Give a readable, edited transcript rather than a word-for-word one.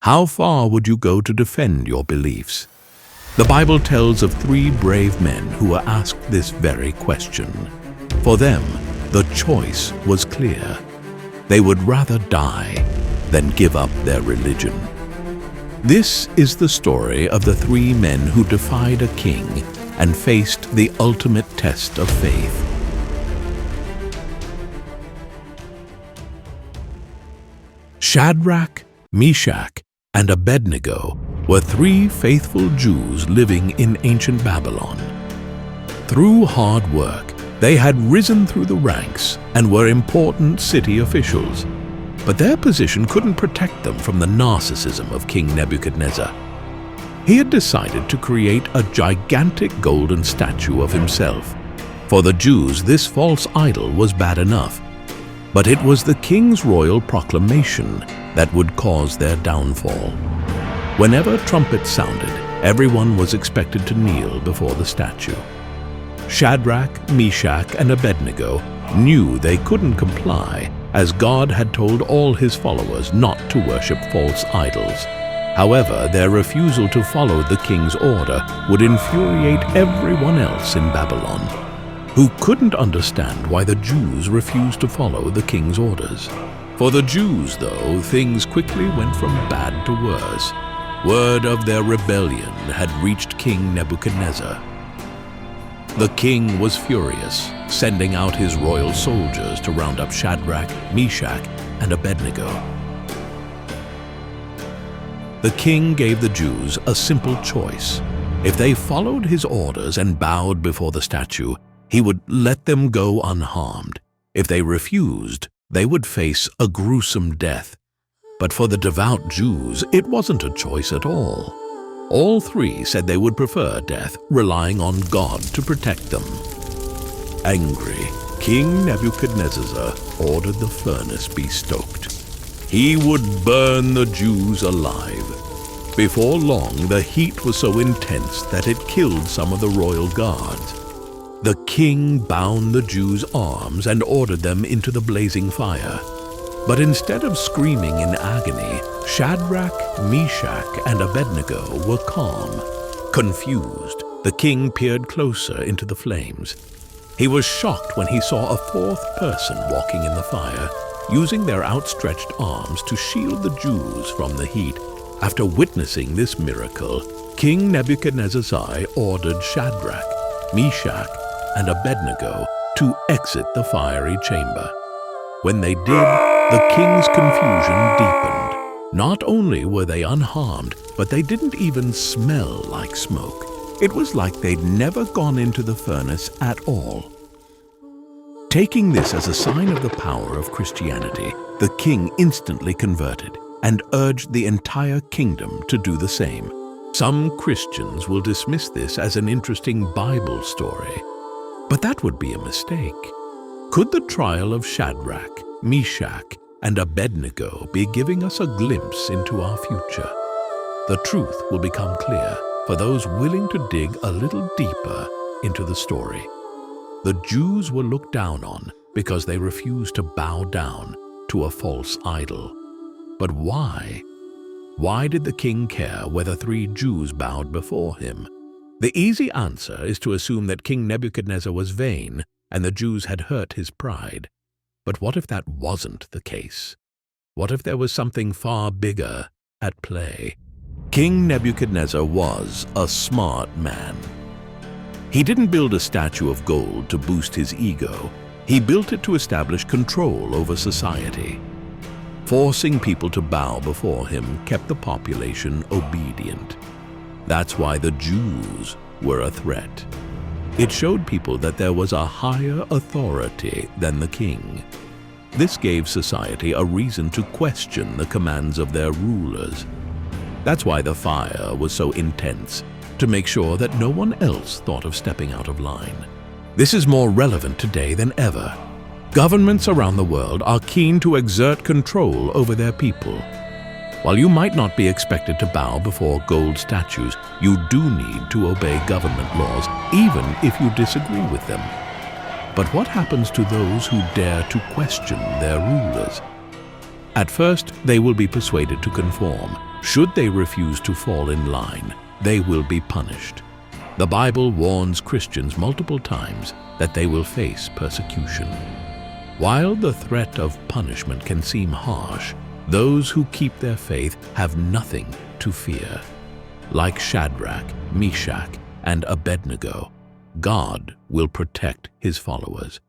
How far would you go to defend your beliefs? The Bible tells of 3 brave men who were asked this very question. For them, the choice was clear. They would rather die than give up their religion. This is the story of the 3 men who defied a king and faced the ultimate test of faith. Shadrach, Meshach, and Abednego were 3 faithful Jews living in ancient Babylon. Through hard work, they had risen through the ranks and were important city officials. But their position couldn't protect them from the narcissism of King Nebuchadnezzar. He had decided to create a gigantic golden statue of himself. For the Jews, this false idol was bad enough, but it was the king's royal proclamation that would cause their downfall. Whenever trumpets sounded, everyone was expected to kneel before the statue. Shadrach, Meshach, and Abednego knew they couldn't comply, as God had told all his followers not to worship false idols. However, their refusal to follow the king's order would infuriate everyone else in Babylon, who couldn't understand why the Jews refused to follow the king's orders. For the Jews, though, things quickly went from bad to worse. Word of their rebellion had reached King Nebuchadnezzar. The king was furious, sending out his royal soldiers to round up Shadrach, Meshach, and Abednego. The king gave the Jews a simple choice. If they followed his orders and bowed before the statue, he would let them go unharmed. If they refused, they would face a gruesome death. But for the devout Jews, it wasn't a choice at all. All 3 said they would prefer death, relying on God to protect them. Angry, King Nebuchadnezzar ordered the furnace be stoked. He would burn the Jews alive. Before long, the heat was so intense that it killed some of the royal guards. The king bound the Jews' arms and ordered them into the blazing fire. But instead of screaming in agony, Shadrach, Meshach, and Abednego were calm. Confused, the king peered closer into the flames. He was shocked when he saw a 4th person walking in the fire, using their outstretched arms to shield the Jews from the heat. After witnessing this miracle, King Nebuchadnezzar's eye ordered Shadrach, Meshach, and Abednego to exit the fiery chamber. When they did, the king's confusion deepened. Not only were they unharmed, but they didn't even smell like smoke. It was like they'd never gone into the furnace at all. Taking this as a sign of the power of Christianity, the king instantly converted and urged the entire kingdom to do the same. Some Christians will dismiss this as an interesting Bible story, but that would be a mistake. Could the trial of Shadrach, Meshach, and Abednego be giving us a glimpse into our future? The truth will become clear for those willing to dig a little deeper into the story. The Jews were looked down on because they refused to bow down to a false idol. But why? Why did the king care whether 3 Jews bowed before him? The easy answer is to assume that King Nebuchadnezzar was vain and the Jews had hurt his pride. But what if that wasn't the case? What if there was something far bigger at play? King Nebuchadnezzar was a smart man. He didn't build a statue of gold to boost his ego. He built it to establish control over society. Forcing people to bow before him kept the population obedient. That's why the Jews were a threat. It showed people that there was a higher authority than the king. This gave society a reason to question the commands of their rulers. That's why the fire was so intense, to make sure that no one else thought of stepping out of line. This is more relevant today than ever. Governments around the world are keen to exert control over their people. While you might not be expected to bow before gold statues, you do need to obey government laws, even if you disagree with them. But what happens to those who dare to question their rulers? At first, they will be persuaded to conform. Should they refuse to fall in line, they will be punished. The Bible warns Christians multiple times that they will face persecution. While the threat of punishment can seem harsh, those who keep their faith have nothing to fear. Like Shadrach, Meshach, and Abednego, God will protect his followers.